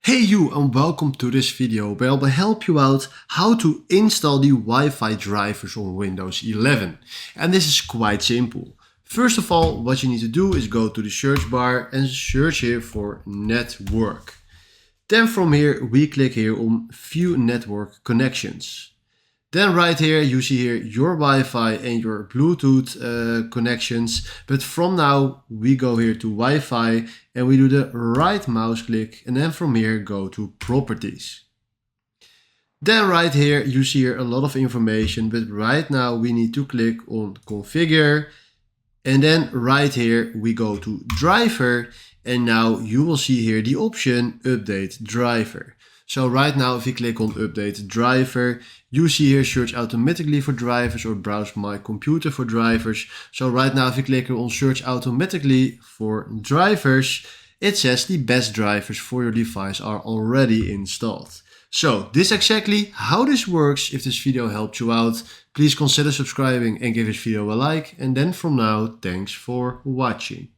Hey you, and welcome to this video where I will help you out how to install the Wi-Fi drivers on Windows 11. And this is quite simple. First of all, what you need to do is go to the search bar and search here for network. Then from here we click here on view network connections. Then right here you see here your Wi-Fi and your Bluetooth connections. But from now we go here to Wi-Fi and we do the right mouse click and then from here go to properties. Then right here you see here a lot of information, but right now we need to click on configure. And then right here we go to driver and now you will see here the option update driver. So right now if you click on update driver, you see here search automatically for drivers or browse my computer for drivers. So right now if you click on search automatically for drivers, it says the best drivers for your device are already installed. So this is exactly how this works. If this video helped you out, please consider subscribing and give this video a like. And then from now, thanks for watching.